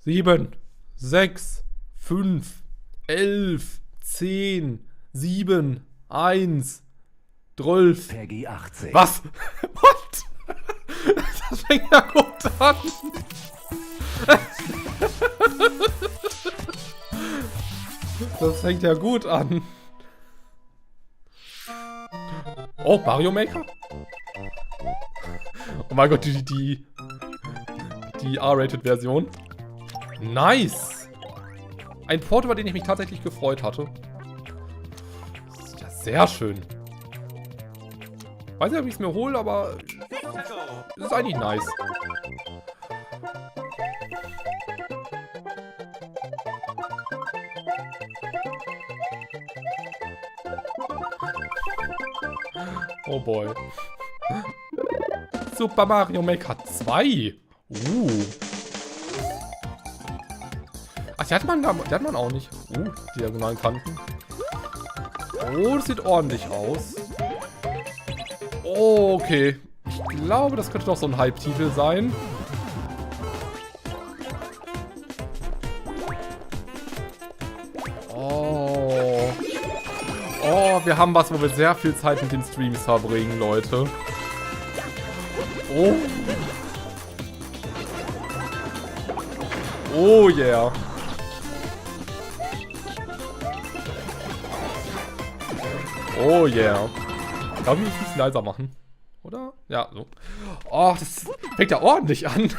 7, 6, 5, 11, 10, 7, 1, 12. Peggy 18. Was? What? Das fängt ja gut an. Das fängt ja gut an. Oh, Mario Maker? Oh mein Gott, die R-Rated-Version. Nice! Ein Port, über den ich mich tatsächlich gefreut hatte. Das ist ja sehr schön. Weiß nicht, ob ich es mir hole, aber es ist eigentlich nice. Oh boy. Super Mario Maker 2. Ach, die hat man auch nicht. Die diagonalen Kanten. Oh, das sieht ordentlich aus. Oh, okay. Ich glaube, das könnte doch so ein Hype-Titel sein. Oh. Oh, wir haben was, wo wir sehr viel Zeit mit den Streams verbringen, Leute. Oh. Oh yeah. Oh yeah. Ich glaube, wir müssen es leiser machen. Oder? Ja, so. Oh, das fängt ja ordentlich an.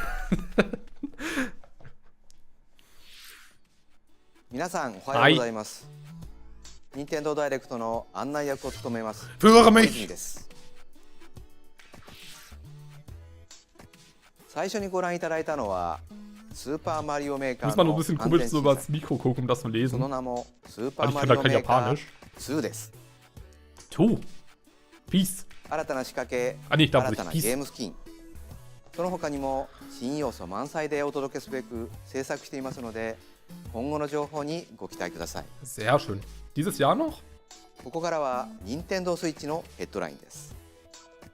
Hi. Nintendo Direct の案内役を務めます。 Führe mich! 最初にご覧いただいたのはスーパーマリオメーカ Muss ー man の nur ein bisschen 反 komisch 転 so 新 über 作 das Mikro gucken, um das zu その lesen. 名もスーパ Weil ー ich マ kann リ da オ kein メーカー Japanisch. 2です。 Tu. Peace. 新たな仕掛け、 Ah, nee, da muss 新 ich たな Peace. ゲームスキン、その他にも新要素満載でお届けすべく制作していますので、今後の情報にご期待ください。 Sehr schön. Dieses Jahr noch? ここからは任天堂スイッチのヘッドラインです。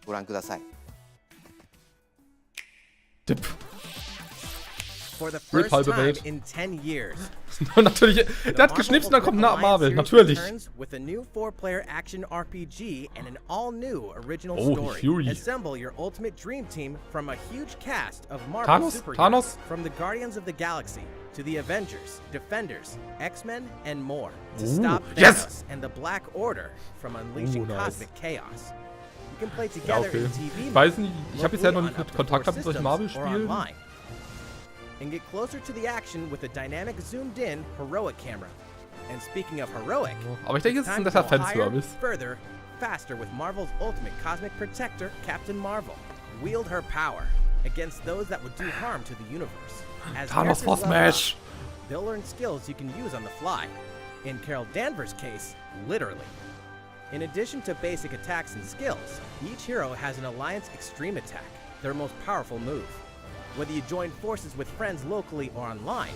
ご覧ください。 Tipp. For the first halbe time Welt. in 10 years. Natürlich. Der hat geschnipst und dann kommt Marvel. Natürlich. With a new 4-player action RPG and an all-new original Oh, story. Fury. Assemble your ultimate dream team from a huge cast of Marvel Thanos? superheroes. Thanos? From the Guardians of the Galaxy to the Avengers, Defenders, X-Men, and more. To stop Thanos yes! and the Black Order from unleashing Nice. cosmic chaos. You can play Ja, together okay. in TV Weiß nicht, ich habe bisher locally noch nicht on up to Kontakt 4 gehabt mit solchen systems or Marvel-Spielen. online. And get closer to the action with a dynamic zoomed-in heroic camera. And speaking of heroic, Aber ich denke, es ist ein time to netter go higher, Fanservice. further, faster with Marvel's ultimate cosmic protector, Captain Marvel. Wield her power against those that would do harm to the universe. As Thanos for characters level up, Smash! they'll learn skills you can use on the fly. In Carol Danvers' case, literally. In addition to basic attacks and skills, each hero has an Alliance Extreme Attack, their most powerful move. Whether you join forces with friends locally or online,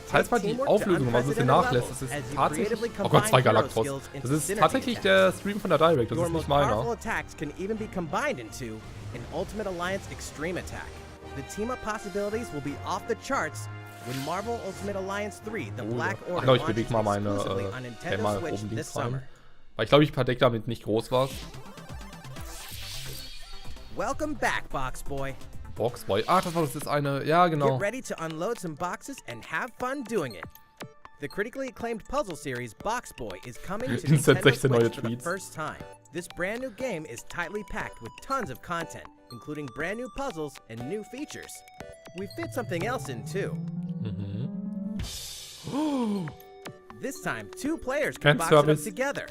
Falls man die Auflösung mal so ein bisschen nachlässt, das ist tatsächlich... Oh Gott, 2 Galactros. Das ist tatsächlich der Stream von der Direct, das Your ist nicht most powerful meiner. attacks can even be combined into an Ultimate Alliance Extreme Attack. The team-up possibilities will be off the charts when Marvel Ultimate Alliance 3, The Black Ach, Order, genau, ich launches bewege mal meine exclusively on Nintendo mal Switch oben this links summer. rein. Weil ich glaube, ich verdecke damit nicht groß was. Welcome back, Box Boy. Boxboy. Ach, das war das jetzt eine... Ja, genau. Get ready to unload some boxes and have fun doing it. The critically acclaimed puzzle series Box Boy is coming to Instant Nintendo 16 neue Switch for the Tweets. first time. This brand new game is tightly packed with tons of content, including brand new puzzles and new features. We fit something else in too. This time, 2 players can box it up Fanservice. together.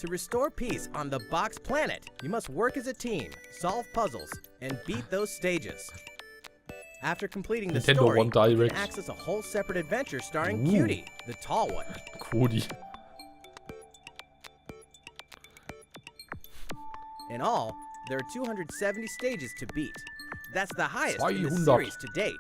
To restore peace on the Box Planet, you must work as a team, solve puzzles, and beat those stages. After completing the Nintendo story, One you Direct. can access a whole separate adventure starring Ooh. Cutie, the tall one. Cody. In all, there are 270 stages to beat. That's the highest in the 200. series to date.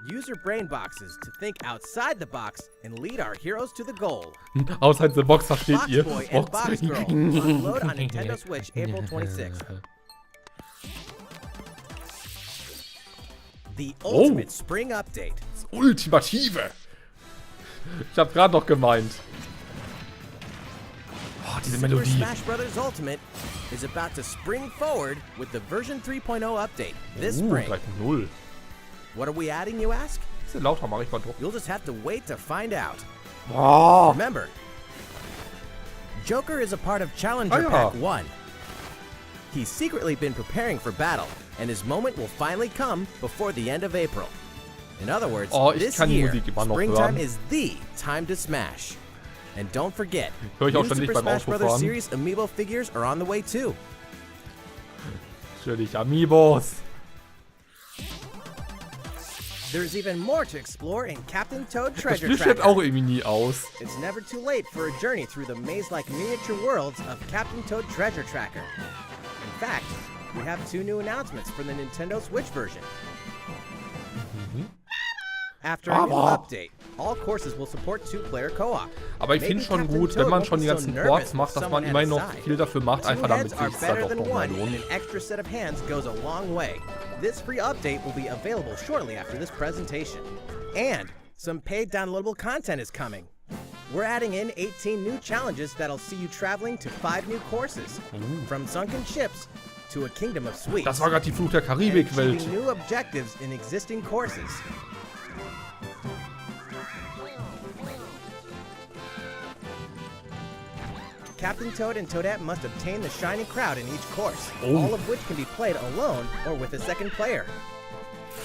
Use your brain boxes to think outside the box and lead our heroes to the goal. Außerhalb der Box versteht Box ihr. Boy and Box Girl upload on Nintendo Switch April 26th. The ultimate spring update. Das Ultimative. Ich habe gerade noch gemeint. Oh, diese Super Melodie. Smash Bros. Ultimate is about to spring forward with the version 3.0 update this spring. 3.0. What are we adding, you ask? Bisschen lauter mache ich mal doch. You'll just have to wait to find out. Oh. Remember, Joker is a part of Challenger ja. Pack 1. He's secretly been preparing for battle, and his moment will finally come before the end of April. In other words, Ich this kann die year, Musik immer noch springtime hören. is the time to smash. And don't forget, Hör ich auch new ständig Super beim Smash Bros. Autofahren. Series Amiibo figures are on the way too. Natürlich, Amiibos. There's even more to explore in Captain Toad Das Treasure Spiel stirbt Tracker. auch irgendwie nie aus. It's never too late for a journey through the maze-like miniature worlds of Captain Toad Treasure Tracker. In fact, we have 2 new announcements for the Nintendo Switch version. After a new update, all courses will support 2-player co-op. Aber ich finde schon gut, wenn man schon die ganzen Ports macht, dass man immerhin noch viel dafür macht, einfach damit sich es dann doch nochmal And lohnt. an extra set of hands goes a long way. This free update will be available shortly after this presentation. And some paid downloadable content is coming. We're adding in 18 new challenges that'll see you traveling to 5 new courses. From sunken ships to a kingdom of sweets. Das war gerade die Fluch der And Karibik-Welt. achieving new objectives in existing courses. Captain Toad and Toadette must obtain the shiny crowd in each course, all of which can be played alone or with a second player.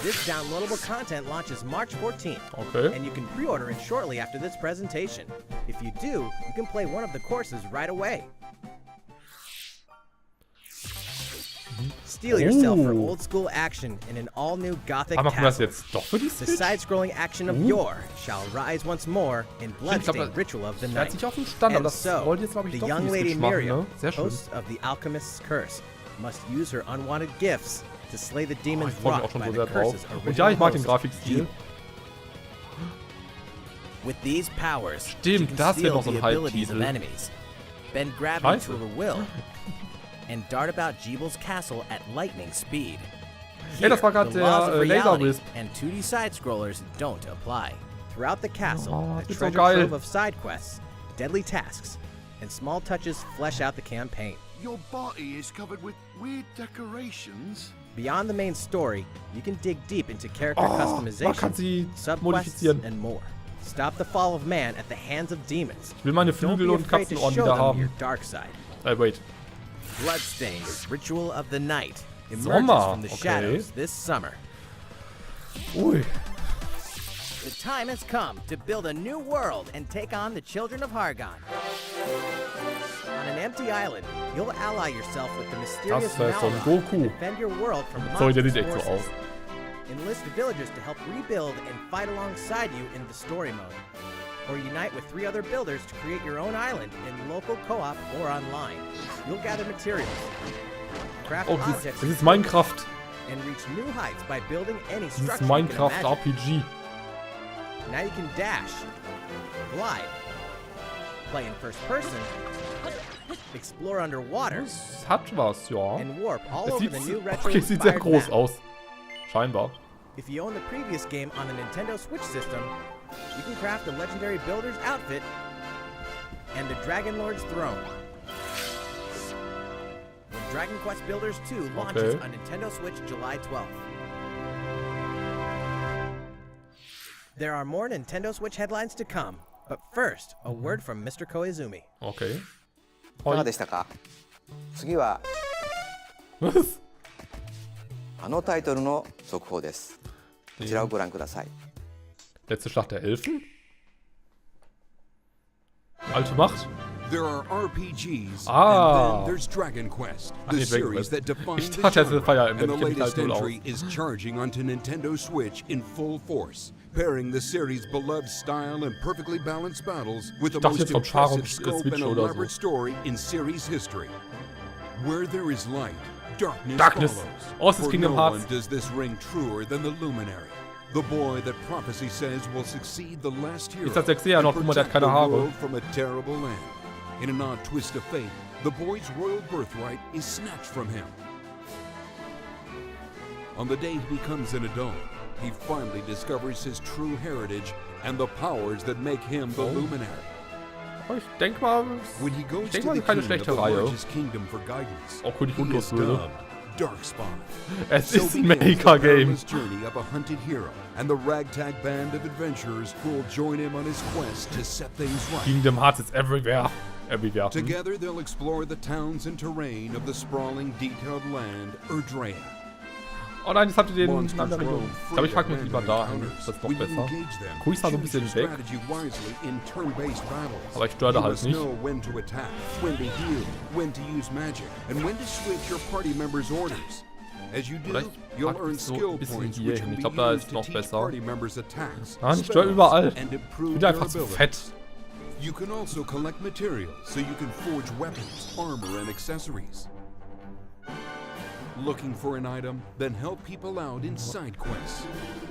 This downloadable content launches March 14th, Okay. and you can pre-order it shortly after this presentation. If you do, you can play one of the courses right away. Steel yourself for old school action in an all-new gothic Aber machen wir das castle. jetzt doch für die The Switch? side-scrolling action of yore shall rise once more in bloodstained ritual of the Er hat night. sich auf den Stand, aber And das so, wollte jetzt, glaube ich, the doch young für die lady Switch machen, Miriam, ne? Sehr schön. host of the alchemist's curse, must use her unwanted gifts to slay the demons Ich freue mich auch wrought schon by so the sehr drauf. curse's Und ja, ich mag den original host, Grafikstil. Jeep. With these powers, Stimmt, she can das wird steal noch so the ein abilities of Halbtitel. enemies, bend gravity Scheiße. to her will, and dart about Jeebel's castle at lightning speed. Ey, das war Here, gerade the laws der of reality Laserwisp. and 2D side-scrollers don't apply. Throughout the castle, Oh, a das ist so treasure geil. trove of side quests, deadly tasks, and small touches flesh out the campaign. Your body is covered with weird decorations. Beyond the main story, you can dig deep into character Man kann customization, sie subquests, modifizieren. and more. Stop the fall of man at the hands of demons. Ich will meine Don't Flügel be und afraid to Katzenohren show wieder them your haben. dark side. Wait. Bloodstained, Ritual of the Night emerges Sommer, from the okay. shadows this summer. Ui. The time has come to build a new world and take on the children of Hargon. On an empty island, you'll ally yourself with the mysterious Das heißt von Malva Goku. and defend your world from Sorry, der monstrous sieht echt so forces. aus. Enlist villagers to help rebuild and fight alongside you in the story mode. Or unite with 3 other builders to create your own island in local co-op or online. You'll gather materials, craft Oh, objects, das ist Minecraft. and reach new heights by building any Das structure ist you Minecraft can imagine. RPG. Now you can dash, glide, play in first person, explore underwater, Das hat was, ja. and warp all Es over sieht, the new okay, es sieht sehr retro-inspired groß map. aus. Scheinbar. If you own the previous game on the Nintendo Switch system, you can craft the legendary builder's outfit and the Dragon Lord's throne. When Dragon Quest Builders 2 launches Okay. on Nintendo Switch July 12th. There are more Nintendo Switch headlines to come, but first, a word from Mr. Koizumi. Okay. いかがでしたか。次は Was? あのタイトルの速報です。こちらをご覧ください。 Letzte Schlacht der Elfen? Alte Macht? There are RPGs, Ah. and then there's Dragon Quest, Ach the nee, Dragon series Quest. that defines Ich the dachte, das genre, ist Fire Emblem. and the Ich kenn mich latest halt null entry is charging onto Nintendo Switch in full force, pairing the series' beloved style and perfectly balanced battles with the dachte most jetzt vom Char impressive und scope Switch and oder so. elaborate story in series history. Where there is light, darkness, Darkness. follows. Oh, es ist For Kingdom no Hearts. one does this ring truer than the Luminary, the boy that prophecy says will succeed the last hero Ist das Sechseher and noch? Guck mal, der hat protect keine the Haare. world from a terrible land. In an odd twist of fate, the boy's royal birthright is snatched from him. On the day he becomes an adult, he finally discovers his true heritage and the powers that make him the Luminary. Aber ich denke mal, When he goes to mal, the keine king of schlechte the Reihe. largest kingdom for guidance, Auch wenn ich he unlos is würde. dubbed Darkspawn. Es So ist ein begins the Maker-Game. perilous journey of a hunted hero and the ragtag band of adventurers who will join him on his quest to set things right. Kingdom Hearts is everywhere. Everywhere. Together they'll explore the towns and terrain of the sprawling, detailed land Erdrea. Oh nein, jetzt habt ihr den Monsters anderen roam Region. Ich free glaube, ich at pack mich lieber random dahin. encounters. Das ist noch When you besser. engage them, Guck ich da so ein choose bisschen your weg. strategy wisely in turn-based battles. Aber ich störe da You halt must nicht. know when to attack, when to heal, when to use magic, and when to switch your party members' orders. As you do, Vielleicht you'll pack earn ich so skill ein bisschen points hier which hin. can Ich be glaube, da used ist to noch teach besser. party members attacks, Ah, ich störe spells, überall. and Ich improve bin einfach zu their fett. abilities. You can also collect materials so you can forge weapons, armor, and accessories. Looking for an item? Then help people out in side quests.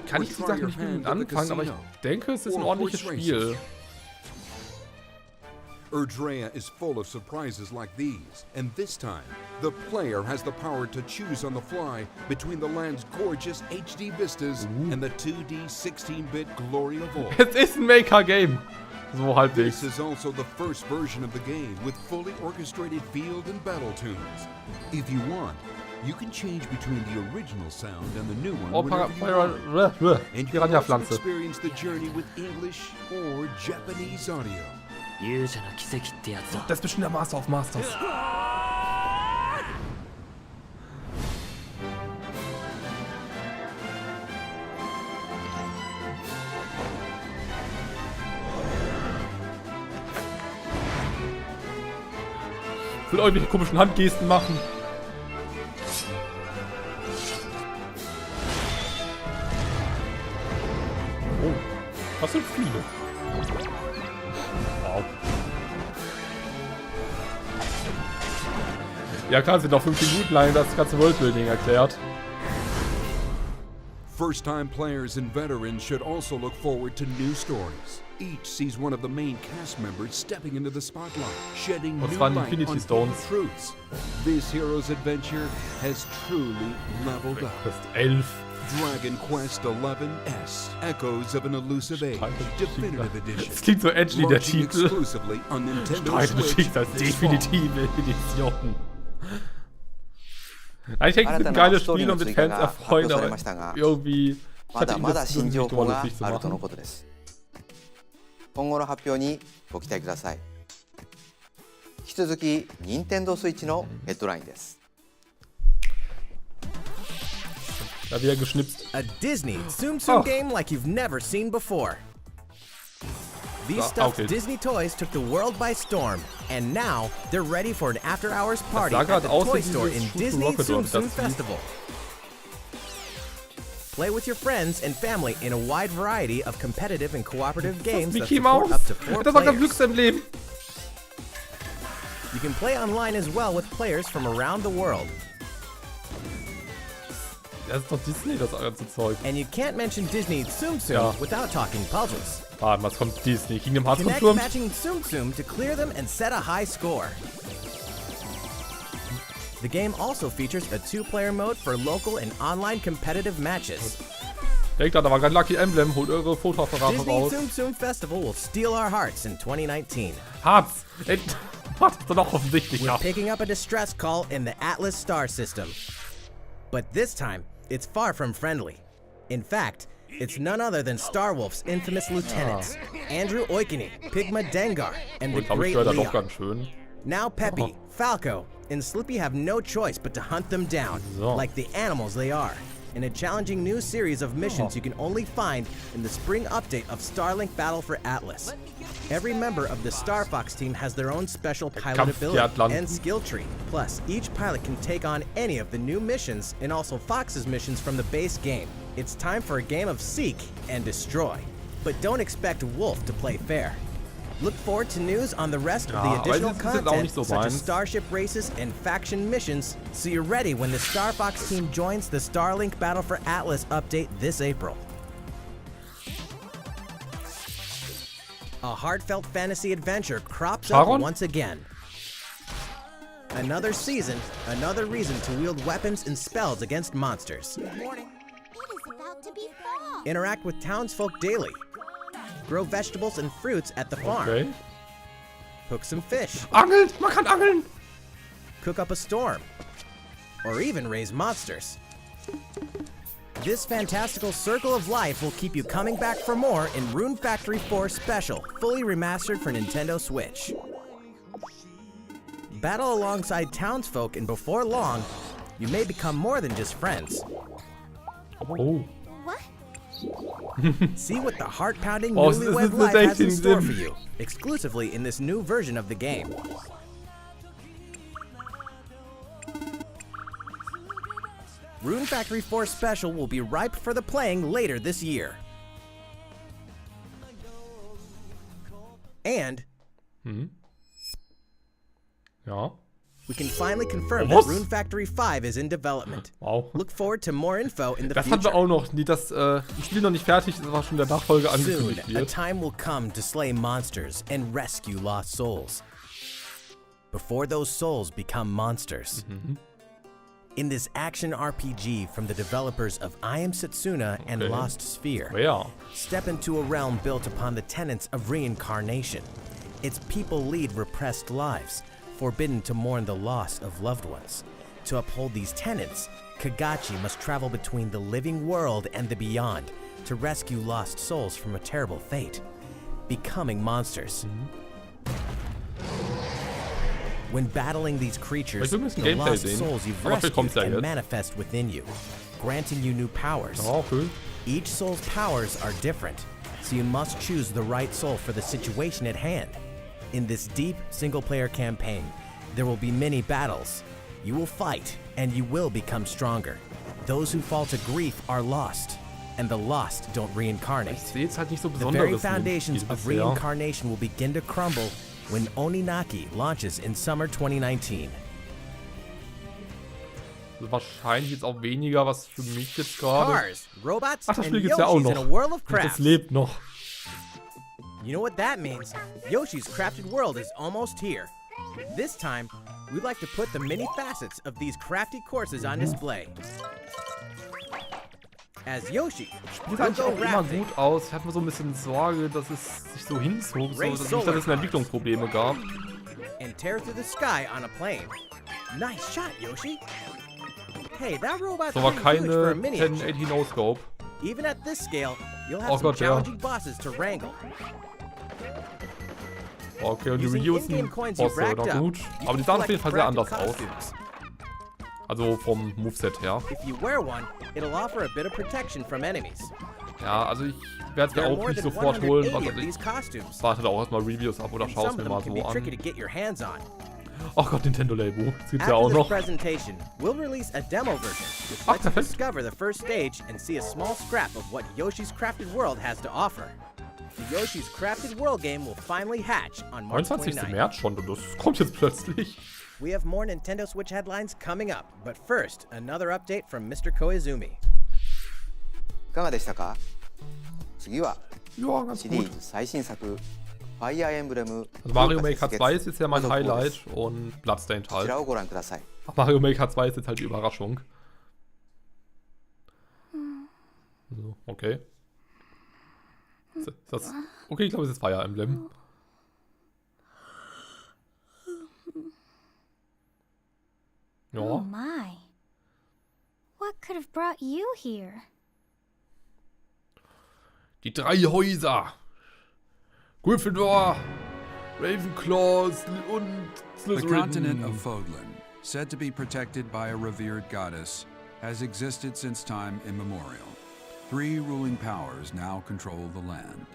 Kann Or ich die try Sachen your nicht mit hand at the anfangen, aber ich casino. denke, es ist ein Or ordentliches horse Spiel. Erdrea is full of surprises like these, and this time, the player has the power to choose on the fly between the land's gorgeous HD vistas and the 2D 16-bit glory of all. Es ist ein Maker-Game. So halbwegs. This is also the first version of the game with fully orchestrated field and battle tunes. If you want, you can change between the original sound and the new one Oh, whenever you want. And you can also Piranha-Pflanze. experience the journey with English or Japanese audio. 勇者の奇跡ってやつだ。 Das ist bestimmt der Master of Masters. Ich will irgendwelche komischen Handgesten machen. Oh, das sind viele. Wow. Ja klar, sind noch 5 Minuten lang das ganze Worldbuilding erklärt. First-time players and veterans should also look forward to new stories. Each sees one of the main cast members stepping into the spotlight, shedding Und new zwar die light Infinity on Stones. hidden truths. This hero's adventure has truly leveled up. Quest 11. Dragon Quest XI's Echoes of an Elusive Age Definitive Edition. Das klingt so edgy, der Launching Titel. exclusively on Nintendo Streitende Switch Schicksal, this fall. definitive Edition. Ich denke, es ist ein geiles Spiel und mit Fans erfreuen, aber irgendwie. Ich ま hatte だ ihn まだ das 新 nicht 情報 durch, が nicht zu あるとの machen. ことです。今後の発表にご期待ください。引き続き任天堂スイッチのヘッドラインです。 Da wieder geschnipst. A Disney Tsum Tsum Oh. game like you've never seen before. These stuffed okay. Disney toys took the world by storm, and now they're ready for an after-hours party sah at grad the aus Toy wie Store dieses in Shoot Disney Rocket Tsum das Tsum Lied. Festival. Play with your friends and family in a wide variety of competitive and cooperative games that Mickey support Mouse. up to 4 Das war kein players. Glücksemblem. You can play online as well with players from around the world. Das ist doch Disney, das ganze Zeug. And you can't mention Disney Tsum Tsum Ja. without talking puzzles. Warte mal, was kommt Disney? Kingdom Hearts Connect kommt matching Tsum Tsum to clear them and set a high score. The game also features a 2-player mode for local and online competitive matches. Denkt an, da war kein Lucky Emblem. Holt eure Fotoapparate Disney raus. Tsum Tsum Festival will steal our hearts in 2019. Harz. Ey, was ist doch noch offensichtlich? We're Ja. picking up a distress call in the Atlas star system. But this time, it's far from friendly. In fact, it's none other than Starwolf's infamous lieutenants, Andrew Oikini, Pigma Dengar, and the Ich glaube, ich Great störe da doch Leon. ganz schön. Now Peppy, Falco, and Slippy have no choice but to hunt them down, So. like the animals they are, in a challenging new series of missions you can only find in the spring update of Starlink Battle for Atlas. Every member of the Star Fox team has their own special pilot ability Kampfjagdland. and skill tree. Plus, each pilot can take on any of the new missions and also Fox's missions from the base game. It's time for a game of seek and destroy. But don't expect Wolf to play fair. Look forward to news on the rest of Ja, the aber additional es ist jetzt auch content, nicht so such as meins. starship races and faction missions, so you're ready when the Star Fox team joins the Starlink Battle for Atlas update this April. A heartfelt fantasy adventure crops up Sharon? once again. Another season, another reason to wield weapons and spells against monsters. It is about to be fall. Interact with townsfolk daily. Grow vegetables and fruits at the farm. Okay. Cook some fish. Angeln! Man kann angeln! Cook up a storm. Or even raise monsters. This fantastical circle of life will keep you coming back for more in Rune Factory 4 Special, fully remastered for Nintendo Switch. Battle alongside townsfolk, and before long, you may become more than just friends. Oh. What? See what the heart-pounding Oh, this is newlywed the life has in dating store sim. for you, exclusively in this new version of the game. Rune Factory 4 Special will be ripe for the playing later this year. And Ja. we can finally confirm Was? that Rune Factory 5 is in development. Wow. Look forward to more info in the Das haben wir future. auch noch. Das Spiel noch nicht fertig, das war schon in der Nachfolge Soon, angekündigt a wird. time will come to slay monsters and rescue lost souls. Before those souls become monsters. In this action RPG from the developers of I Am Setsuna and Okay. Lost Sphere, Wer? step into a realm built upon the tenets of reincarnation. Its people lead repressed lives, forbidden to mourn the loss of loved ones. To uphold these tenets, Kagachi must travel between the living world and the beyond to rescue lost souls from a terrible fate, becoming monsters. When battling these creatures, Vielleicht müssen the Gameplay lost sehen. souls you've Aber vielleicht kommt's rescued ja can jetzt. manifest within you, granting you new powers. Ja, cool. Each soul's powers are different, so you must choose the right soul for the situation at hand. In this deep single-player campaign, there will be many battles. You will fight, and you will become stronger. Those who fall to grief are lost, and the lost don't reincarnate. Ich sehe jetzt halt nicht so The very Besonderes in dem foundations Spiel of bisher. reincarnation will begin to crumble when Oninaki launches in summer 2019. Also wahrscheinlich jetzt auch weniger was für mich jetzt gerade. Cars, robots, Ach, das and Spiel gibt's ja auch Yoshis in a noch. world of Das crafts. lebt noch. You know what that means? Yoshi's Crafted World is almost here. This time, we'd like to put the many facets of these crafty courses on display. As Yoshi, Spielt we'll eigentlich go auch immer rafting, gut aus. Ich hatte mir so ein bisschen Sorge, dass es sich so hinzog, so, dass es Entwicklungsprobleme gab. and tear through the sky on a plane. Nice shot, Yoshi. Hey, that robot's So war pretty huge for a keine miniature. 1080 No-Scope. Even at this scale, you'll have Oh some Gott, ja. challenging bosses to wrangle. Okay, und die Using Reviews sind in-game coins you've Bosse, racked na up, gut. you Aber die can sahen auf jeden collect Fall sehr crafted anders aus. costumes. Also vom Moveset her. If you wear one, it'll offer a bit of protection from enemies. Ja, also ich werde es mir There are auch more nicht than sofort holen. 180 Was of weiß these ich. costumes. Warte da auch erstmal Reviews ab oder And schau es some mir of mal them can so be tricky an. to get your hands on. Oh Gott, Nintendo Label. Das gibt's ja After auch this noch. presentation, we'll release a demo version, which Ach, lets you perfekt. discover the first stage and see a small scrap of what Yoshi's Crafted World has to offer. The Yoshi's Crafted World game will finally hatch on March 29. 29th. März schon und das kommt jetzt plötzlich. We have more Nintendo Switch headlines coming up, but first, another update from Mr. Koizumi. いかがでしたか？次は Ja, ganz シリ gut. ーズ最新作ファイアーエンブレム Also Mario Maker 2 ist jetzt ja mein こ Highlight und Bloodstained ちら halt. をご覧ください。 Ach, Mario Maker 2 ist jetzt halt die Überraschung. So, okay. Ist das... Okay, ich glaube, es ist Fire Emblem. Oh Ja. my. What could have brought you here? Die drei Häuser. Gryffindor, Ravenclaw und The continent of Slytherin. Fodlan, said to be protected by a revered goddess, has existed since time immemorial. 3 ruling powers now control the land.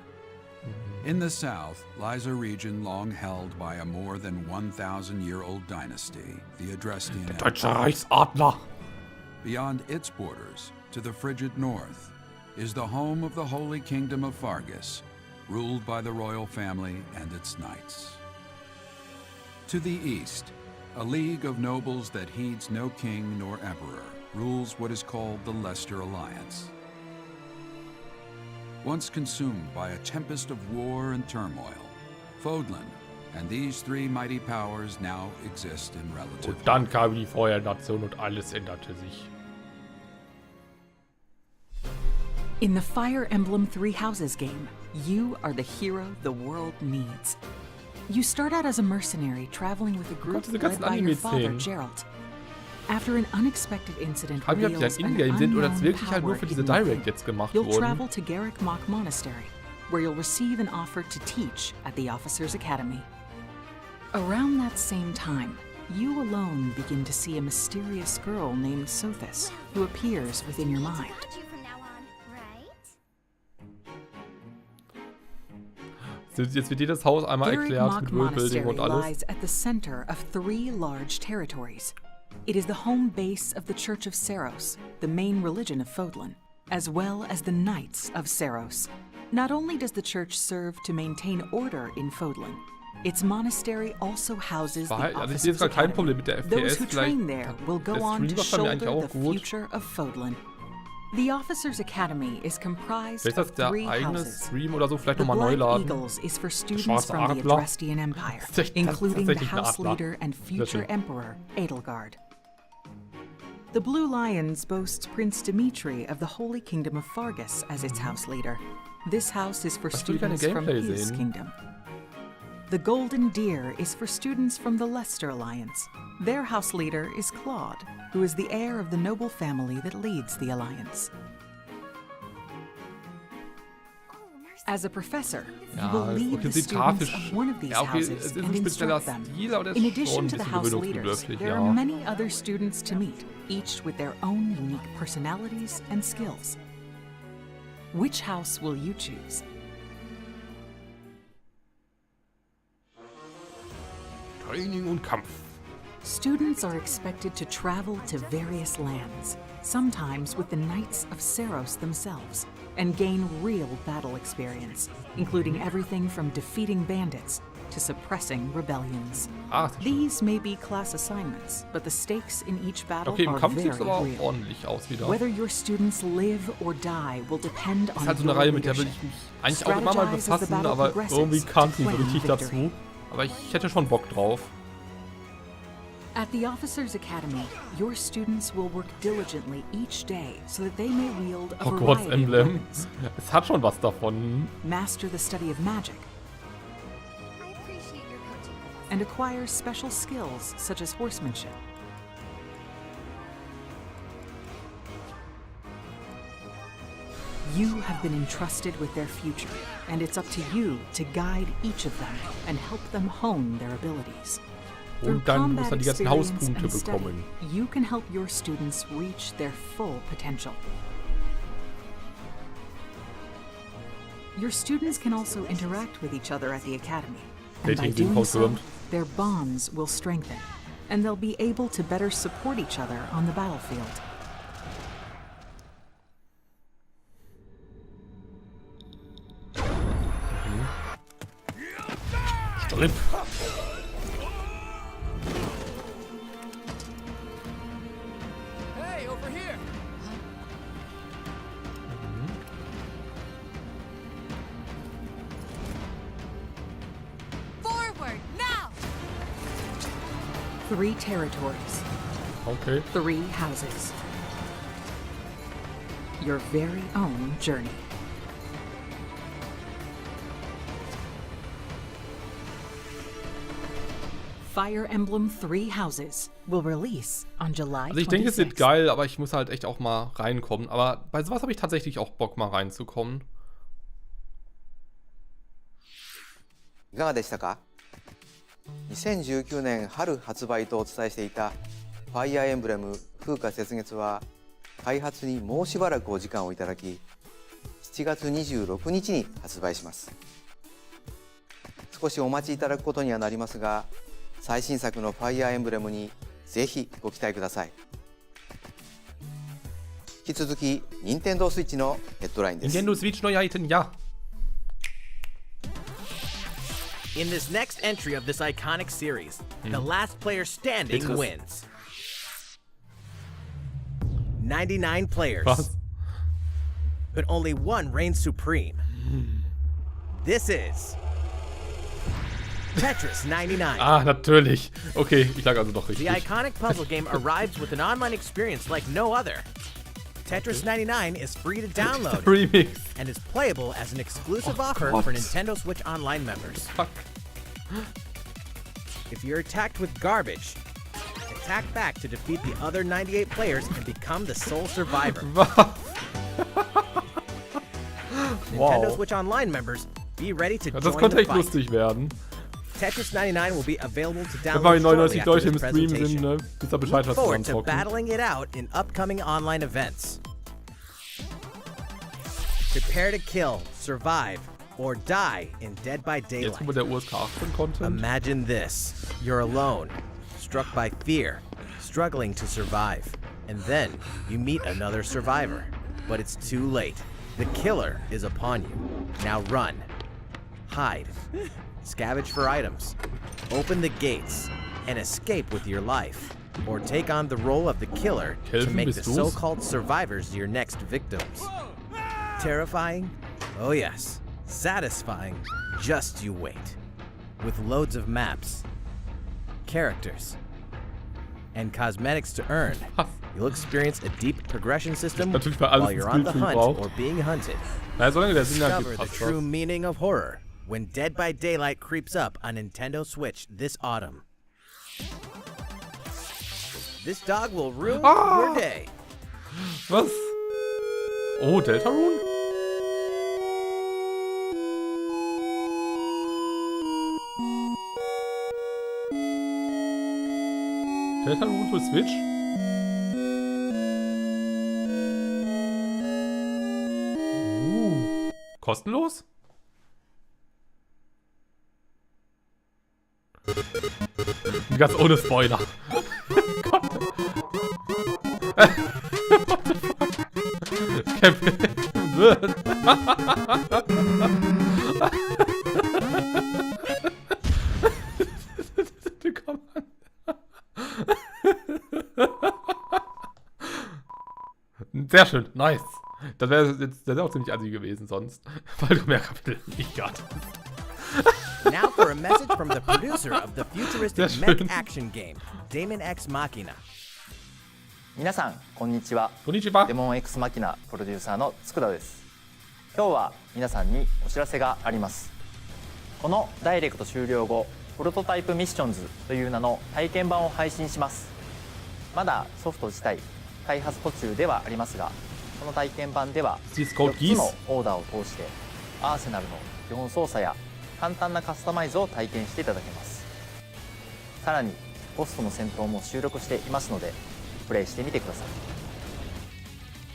In the south lies a region long held by a more than 1,000-year-old dynasty, the Adrestian Empire. Deutscher Reichsadler. Beyond its borders, to the frigid north, is the home of the Holy Kingdom of Fargus, ruled by the royal family and its knights. To the east, a league of nobles that heeds no king nor emperor rules what is called the Leicester Alliance. Once consumed by a tempest of war and turmoil, Fodlan and these 3 mighty powers now exist in relative Und dann kam die Feuernation und alles änderte sich. In the Fire Emblem Three Houses game, you are the hero the world needs. You start out as a mercenary traveling with a group diese led ganzen by your father, Anime-Szenen. Geralt. After an unexpected incident Frag mich, ob die reveals dann an in-game sind oder unknown das wirklich halt nur power für diese hidden within, Direct jetzt gemacht you'll wurden. travel to Garrick Mach Monastery, where you'll receive an offer to teach at the Officers Academy. Around that same time, you alone begin to see a mysterious girl named Sothis, who appears within your mind. Jetzt wird jedes Haus einmal Garrick erklärt Mach mit Worldbuilding Monastery und alles. lies at the center of 3 large territories. It is the home base of the Church of Seiros, the main religion of Fodlan, as well as the Knights of Seiros. Not only does the church serve to maintain order in Fodlan, its monastery also houses the Also ich sehe Officers jetzt gerade kein Academy. Problem mit der Those FPS. who train there will go der on Stream to war bei mir eigentlich shoulder auch the gut. future of Fodlan. The Officers Academy is comprised Vielleicht ist of das 3 der eigene houses. Stream oder so, vielleicht The nochmal neu Black laden. Eagles is for students schwarze from the Adler. Adrestian Empire, Das ist echt- das ist including the tatsächlich ein house Adler. leader and future schön. emperor, Edelgard. The Blue Lions boasts Prince Dimitri of the Holy Kingdom of Fargus as its house leader. This house is for Ich will keine students from Gameplay his sehen. kingdom. The Golden Deer is for students from the Leicester Alliance. Their house leader is Claude, who is the heir of the noble family that leads the alliance. As a professor, you Ja, will lead okay, the sieht students grafisch. of one of these Ja, okay, houses es ist and ein spezieller instruct them. Stil, aber der In ist schon addition ein to the bisschen house leaders, gewöhnungsbedürftig, there ja. are many other students to meet, each with their own unique personalities and skills. Which house will you choose? Training und Kampf. Students are expected to travel to various lands, sometimes with the Knights of Seiros themselves, and gain real battle experience, including everything from defeating bandits to suppressing rebellions. Ah, These may be class assignments, but the stakes in each battle okay, im are Kampf sieht very es aber auch real. ordentlich aus wieder. Whether your students live or die will depend Das on ist halt so eine your Reihe, mit der will leadership. ich mich eigentlich auch immer mal Strategize as the befassen, battle aber progresses irgendwie kam es to nicht so claim richtig victory. dazu. Aber ich hätte schon Bock drauf. At the Officers Academy, your students will work diligently each day so that they may wield a Hogwarts variety of Emblem. weapons, Es hat schon was davon. master the study of magic, I appreciate your coaching. and acquire special skills such as horsemanship. You have been entrusted with their future, and it's up to you to guide each of them and help them hone their abilities. Through Und dann muss combat man die ganzen experience Hauspunkte and study, bekommen. you can help your students reach their full potential. Your students can also interact with each other at the academy, and by Dating doing so, confirmed. their bonds will strengthen, and they'll be able to better support each other on the battlefield. Strip. Hey, over here! Forward, now! 3 territories, Okay. 3 houses. Your very own journey. Fire Emblem Three Houses will release on July 26th. Also ich denke, es wird geil, aber ich muss halt echt auch mal reinkommen. Aber bei sowas habe ich tatsächlich auch Bock, mal reinzukommen. いかがでしたか？ 2019年春発売とお伝えしていたファイアーエンブレム風化雪月は開発にもうしばらくお時間をいただき7月26日に発売します。少しお待ちいただくことにはなりますが最新作のファイアーエンブレムにぜひご期待ください。引き続き任天堂スイッチのヘッドラインです。 Nintendo Switch Neuheiten, ja. In this next entry of this iconic series, the last player standing Tetris. wins. 99 players, Was? but only one reigns supreme. This is Tetris 99. Ah, natürlich. Okay, ich lag also doch The richtig. iconic puzzle game arrives with an online experience like no other. Tetris 99 is free to download Remix. and is playable as an exclusive offer Gott. for Nintendo Switch Online members. Fuck. If you're attacked with garbage, attack back to defeat the other 98 players and become the sole survivor. Nintendo Switch Online members, be ready to Ja, das join könnte the echt fight. lustig werden. Tetris 99 will be available to Wenn mal download 99 shortly Leute after im this Stream sind, presentation. ne? Wisst ihr Bescheid, was Look wir forward to anzocken. battling it out in upcoming online events. Prepare to kill, survive, or die in Dead by Jetzt Daylight. kommt der USK 18 Content. Imagine this. You're alone, struck by fear, struggling to survive. And then you meet another survivor. But it's too late. The killer is upon you. Now run. Hide. Scavenge for items. Open the gates and escape with your life. Or take on the role of the killer to Kelvin, make bist the du's? so-called survivors your next victims. Terrifying? Oh yes. Satisfying? Just you wait. With loads of maps, characters, and cosmetics to earn, Was? you'll experience a deep progression system Natürlich bei alles while you're on the Skilltree hunt braucht. or being hunted. Na, solange der Sinn Discover ergibt, the passt true das. meaning of horror when Dead by Daylight creeps up on Nintendo Switch this autumn. This dog will ruin your day. Was? Oh, Deltarune? Deltarune für Switch? Kostenlos? Ganz ohne Spoiler. Gott. Kevin wird. Komm an. Sehr schön, nice. Das wäre auch ziemlich assi gewesen sonst, weil du mehr Kapitel nicht gehabt hast. Now for a message from the producer of the futuristic Sehr mech schön. action game, Daemon X Machina. 皆さんこんにちは。こんにちはデ。モン X マキナプロデューサーの佃です。今日は皆さんにお知らせがあります。このダイレクト終了後、プロトタイプミッションズという名の体験版を配信します。まだソフト自体開発途中ではありますが、この体験版では Sie ist Code 4つの Geese. オーダーを通してアーセナルの基本操作や簡単なカスタマイズを体験していただけます。さらにボスとの戦闘も収録していますのでプレイしてみてください。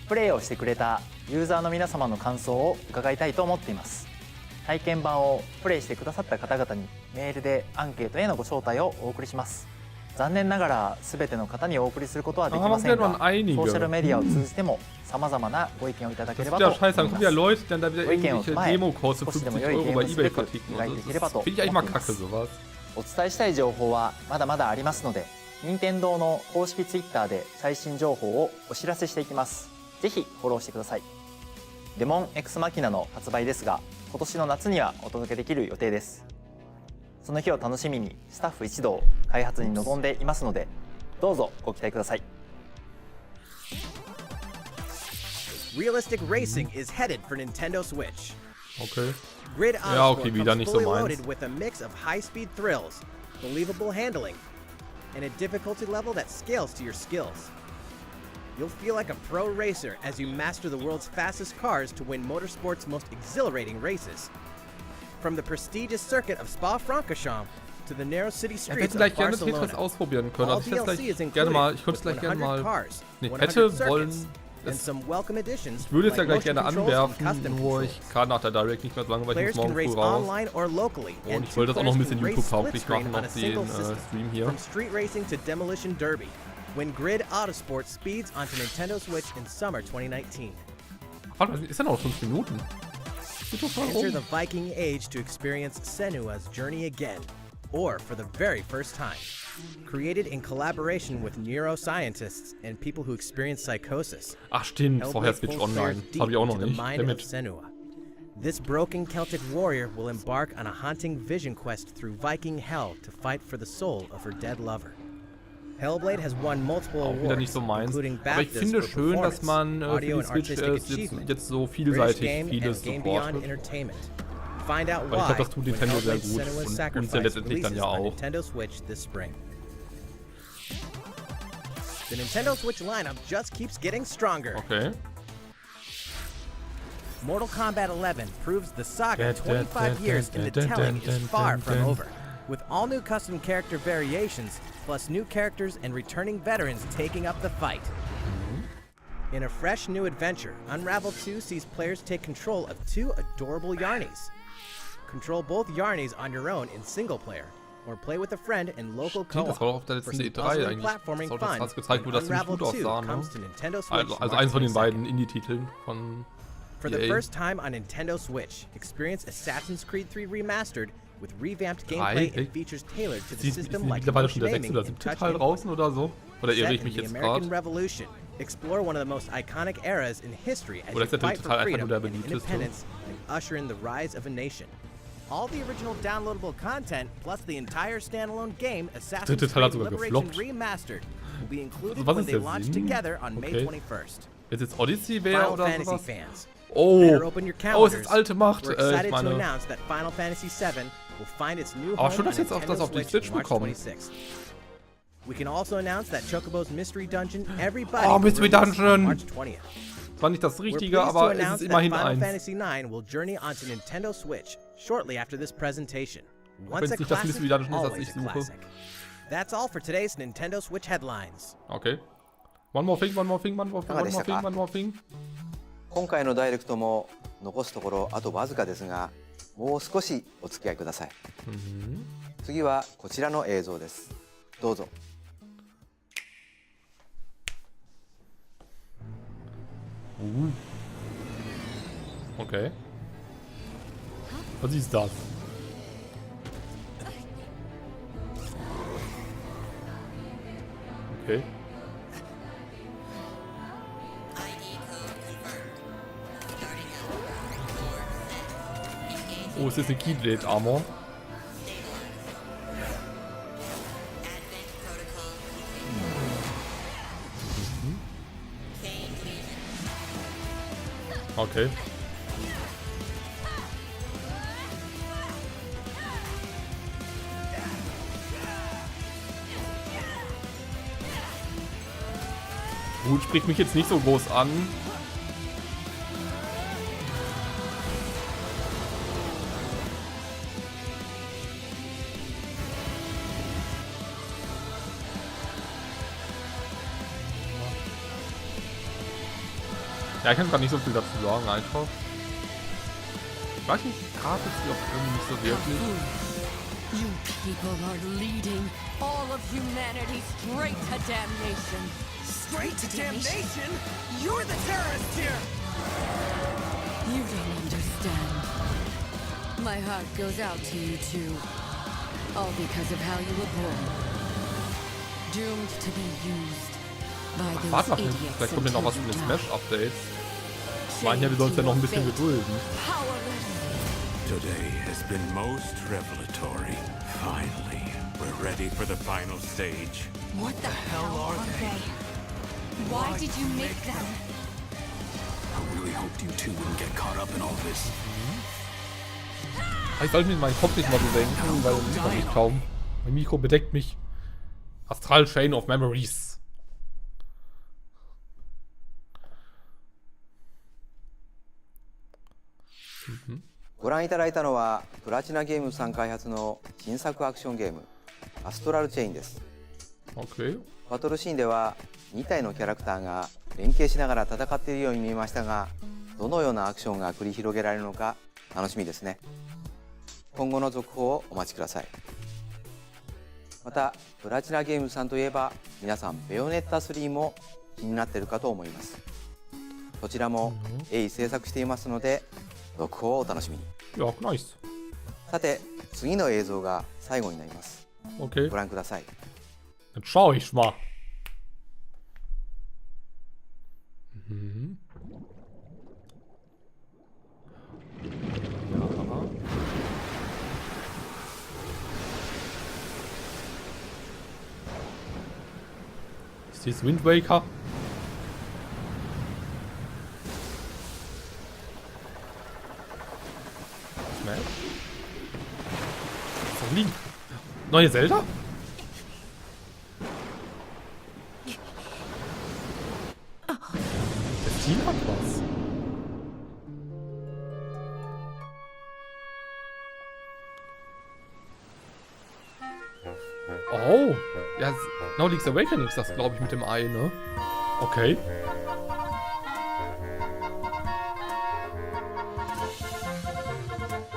プレイをしてくれたユーザーの皆様の感想を伺いたいと思っています。体験版をプレイしてくださった方々にメールでアンケートへのご招待をお送りします。残念ながら全ての方にお送りすることはできませんが、ソーシャルメディアを通じても様々なご意見をいただけ Das れば ist と ja scheiße, 思 dann い kommen ま ja す。 Leute, die dann da wieder ご意見を irgendwelche 踏まえ、 Demo-Codes für 少しでも 50 良い Euro ゲー bei ムスペ eBay ック verticken 描い und てい so. ければ Das と finde ich eigentlich 思 mal っています kacke, sowas. お伝えしたい情報はまだまだありますので、任天堂の公式ツイッターで最新情報をお知らせしていきます。ぜひフォローしてください。デモン X マキナの発売ですが、今年の夏にはお届けできる予定です。その日を楽しみにスタッフ一同開発に臨んでいますので、どうぞご期待ください。 Realistic racing is headed for Nintendo Switch. Okay. Grid Ja, okay, Autosport wieder comes nicht so fully meins. loaded with a mix of high-speed thrills, believable handling, and a difficulty level that scales to your skills. You'll feel like a pro racer as you master the world's fastest cars to win motorsport's most exhilarating races. From the prestigious circuit of Spa-Francorchamps to the narrow city Ja, wir streets hätten gleich of gerne Barcelona. Tetris ausprobieren können. All Also ich hätte DLC is gleich gerne included mal, ich könnte es with gleich gerne 100 mal, cars, nee, 100 hätte circuits, wollen, and some welcome additions ich würde es ja like gleich gerne motion controls and anwerfen, custom nur controls. ich kann nach der Direct nicht mehr so lange, weil ich Players muss can morgen race früh raus. online or locally, Und and ich two wollte das auch noch ein players bisschen can race YouTube-tauglich split screen machen, on a noch single den system. Stream hier. From street racing to demolition derby, when Grid Autosport speeds onto Nintendo Switch in summer 2019. Warte, ist ja noch 5 Minuten. Geht doch voll Enter rum. the Viking Age to experience Senua's journey again, or for the very first time. Created in collaboration with neuroscientists and people who experience psychosis. Ach stimmt, vorher Hellblade Switch pulls Online. players Das habe ich auch deep noch into the nicht. mind of Damit. Senua. This broken Celtic warrior will embark on a haunting vision quest through Viking hell to fight for the soul of her dead lover. Hellblade has won multiple Auch wieder nicht awards, so meins. including Aber ich BAFTAs finde for schön, dass performance, man für audio die and Switch artistic jetzt achievement, so British vielseitig game vieles and Game Beyond supportet. Entertainment. Find out Weil ich why glaube, das tut when Nintendo sehr Hellblade gut Senua's und uns ja Sacrifice letztendlich dann releases ja on auch. Nintendo Switch this spring. The Nintendo Switch lineup just keeps getting stronger. Okay. Mortal Kombat 11 proves the saga 25 years in the telling is far from over. With all new custom character variations, plus new characters and returning veterans taking up the fight. In a fresh new adventure, Unravel 2 sees players take control of 2 adorable Yarnies. Control both Yarnies on your own in single player, or play with a friend in local Das war co-op. doch auf der For letzten some E3 puzzling eigentlich. platforming Das fun, hat gezeigt, wo das ziemlich Unravel gut 2 aussah, ne? comes to Nintendo Switch Also March eins von den 22nd. beiden Indie-Titeln von For the EA. first time on Nintendo Switch, experience Assassin's Creed 3 Remastered with revamped Drei? gameplay and features tailored to the Ist system nicht like mittlerweile schon motion der aiming 6. oder and 7. touch Teil input. draußen oder so? Oder irre Set ich in mich the jetzt American gerade? Revolution, explore one of the most iconic eras in history as Oder you ist der fight dritte for Teil einfach freedom nur der and beliebteste? independence and usher in the rise of a nation. All the original downloadable content plus the entire standalone game Assassin's dritte Teil hat Creed sogar Liberation gefloppt. Remastered will be included Also was when ist they der launch Sinn? together on May Okay. 21st. Wenn es jetzt Odyssey wäre Final oder Fantasy sowas? fans, Oh! better open your Oh, es calendars. ist alte Macht. We're Ich excited to meine... announce that Final Fantasy VII will find its new Aber home schon, on dass jetzt auch Nintendo das auf die Switch Switch March bekommen. 26th. We can also announce that Chocobo's Mystery Dungeon Everybody Oh, Mystery will release Dungeon! March 20th. War nicht das We're Richtige, pleased to aber es announce ist that immerhin Final eins. Fantasy IX will journey onto Nintendo Switch shortly after this presentation. Wenn Once es a nicht das classic, Mystery Dungeon ist, das always ich a suche. classic. That's all for today's Nintendo Switch headlines. Okay. One more thing, one more thing, one more thing, one more thing, one more thing. 今回のダイレクトも残すところあとわずかですが、もう少しお付き合いください。次はこちらの映像です。どうぞ。Okay. Was ist das? Okay. Oh, es ist eine Keyblade Armor. Okay. Gut, spricht mich jetzt nicht so groß an. Ja, ich kann gar nicht so viel dazu sagen, einfach. Ich weiß nicht, Grafik ist auch irgendwie nicht so wirklich. You people are leading all of humanity straight to damnation. Straight to damnation? You're the terrorist here! You don't understand. My heart goes out to you two. All because of how you were born. Doomed to be used by Ach, those warte mal, idiots vielleicht kommt ja noch was in den Smash-Updates. Ich meine ja, wir sollen uns ja noch ein bisschen gedulden. Today has been most revelatory. Finally, we're ready for the final stage. What the hell are they? Why did you make them? I really hoped you two wouldn't get caught up in all this. Ich sollte mir meinen Kopf nicht mal so denken, weil das sieht man mich kaum. Mein Mikro bedeckt mich. Astral Chain of Memories. ご覧いただいたのはプラチナゲームズさん開発の新作アクションゲームアストラルチェインです。Okay. バトルシーンでは2体のキャラクターが連携しながら戦っているように見えましたが、どのようなアクションが繰り広げられるのか楽しみですね。今後の続報をお待ちください。またプラチナゲームズさんといえば皆さんベヨネッタ3も気になっているかと思います。こちらも鋭意制作していますので続報をお楽しみに。Ja, nice. さて次の映像が最後になります。Okay. ご覧ください。 Dann schau ich mal. Mhm. Ja. Ist das Wind Waker? Smash? Wo liegen? Neue Zelda? Das Team hat was. Oh, ja, No Link's Awakening ist das, glaube ich, mit dem Ei, ne? Okay.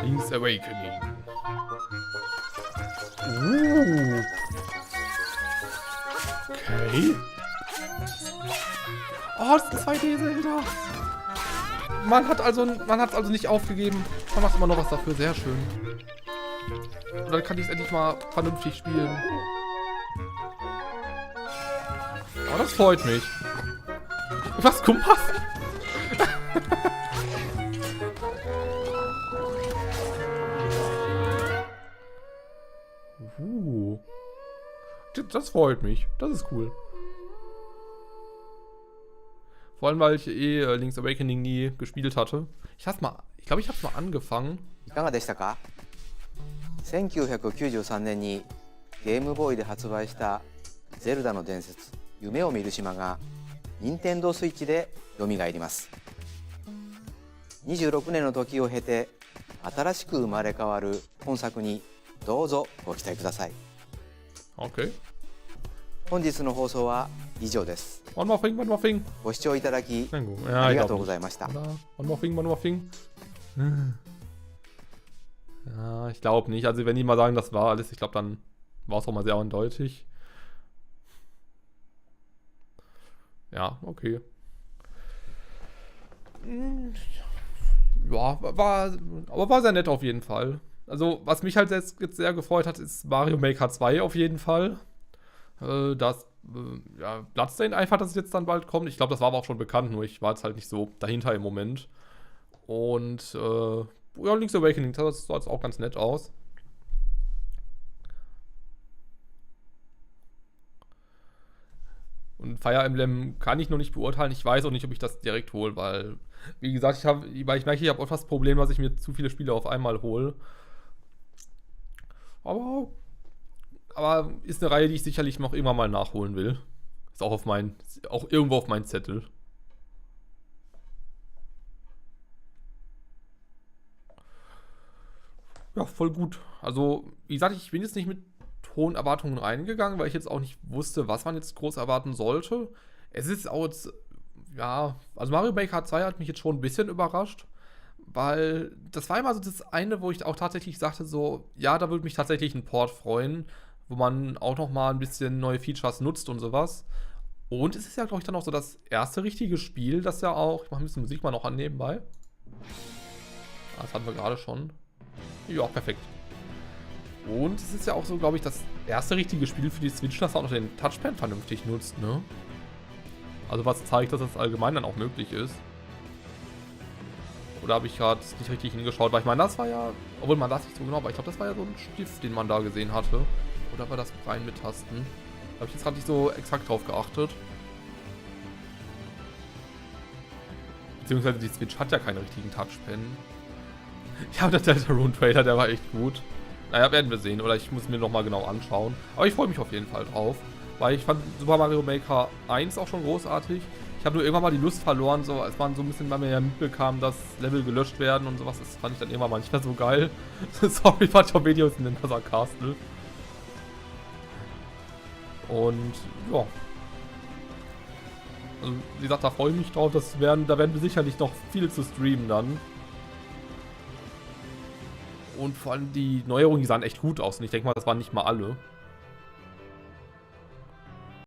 Link's Awakening. Okay. Oh, das ist ein 2D-Zelda. Man hat also nicht aufgegeben. Man macht immer noch was dafür. Sehr schön. Und dann kann ich es endlich mal vernünftig spielen. Oh, das freut mich. Was, Kompass? Das freut mich. Das ist cool. Vor allem, weil ich Link's Awakening nie gespielt hatte. Ich glaube, ich habe es mal angefangen. いかがでしたか？ 1993年にゲームボーイで発売した「ゼルダの伝説夢を見る島」が任天堂スイッチで蘇ります。26年の時を経て新しく生まれ変わる本作にどうぞご期待ください。 Okay. 本日の放送は以上です。 One more thing. ご視聴いただき Ja, ありがとうございました。 One more thing. Ja, ich glaube nicht. Also wenn die mal sagen, das war alles, ich glaube, dann war es auch mal sehr eindeutig. Ja, okay. Ja, war sehr nett auf jeden Fall. Also, was mich halt jetzt sehr gefreut hat, ist Mario Maker 2 auf jeden Fall. Ja, Bloodstained einfach, dass es jetzt dann bald kommt. Ich glaube, das war aber auch schon bekannt, nur ich war jetzt halt nicht so dahinter im Moment. Und, ja, Link's Awakening, das sah jetzt auch ganz nett aus. Und Fire Emblem kann ich noch nicht beurteilen. Ich weiß auch nicht, ob ich das direkt hole, weil, wie gesagt, ich merke, ich habe oft das Problem, dass ich mir zu viele Spiele auf einmal hole. Aber ist eine Reihe, die ich sicherlich noch irgendwann mal nachholen will. Ist auch irgendwo auf meinem Zettel. Ja, voll gut. Also, wie gesagt, ich bin jetzt nicht mit hohen Erwartungen reingegangen, weil ich jetzt auch nicht wusste, was man jetzt groß erwarten sollte. Es ist auch jetzt, ja, also Mario Maker 2 hat mich jetzt schon ein bisschen überrascht, weil das war immer so das eine, wo ich auch tatsächlich sagte so, ja, da würde mich tatsächlich ein Port freuen, wo man auch noch mal ein bisschen neue Features nutzt und sowas. Und es ist ja, glaube ich, dann auch so das erste richtige Spiel, das ja auch, ich mache ein bisschen Musik mal noch an nebenbei. Das hatten wir gerade schon. Ja, perfekt. Und es ist ja auch so, glaube ich, das erste richtige Spiel für die Switch, das auch noch den Touchpad vernünftig nutzt, ne? Also was zeigt, dass das allgemein dann auch möglich ist. Oder habe ich gerade nicht richtig hingeschaut? Weil ich meine, das war ja, obwohl man das nicht so genau, aber ich glaube, das war ja so ein Stift, den man da gesehen hatte. Oder war das rein mit Tasten? Da habe ich jetzt gerade nicht so exakt drauf geachtet. Beziehungsweise die Switch hat ja keinen richtigen Touchpen. Ja, der Deltarune-Trailer, der war echt gut. Naja, werden wir sehen. Oder ich muss mir nochmal genau anschauen. Aber ich freue mich auf jeden Fall drauf. Weil ich fand Super Mario Maker 1 auch schon großartig. Ich habe nur irgendwann mal die Lust verloren, so als man so ein bisschen bei mir ja mitbekam, dass Level gelöscht werden und sowas. Das fand ich dann irgendwann mal nicht mehr so geil. Sorry, manche Videos sind immer sarkastisch. Und ja. Also, wie gesagt, da freue ich mich drauf. Da werden wir sicherlich noch viel zu streamen dann. Und vor allem die Neuerungen, die sahen echt gut aus. Und ich denke mal, das waren nicht mal alle.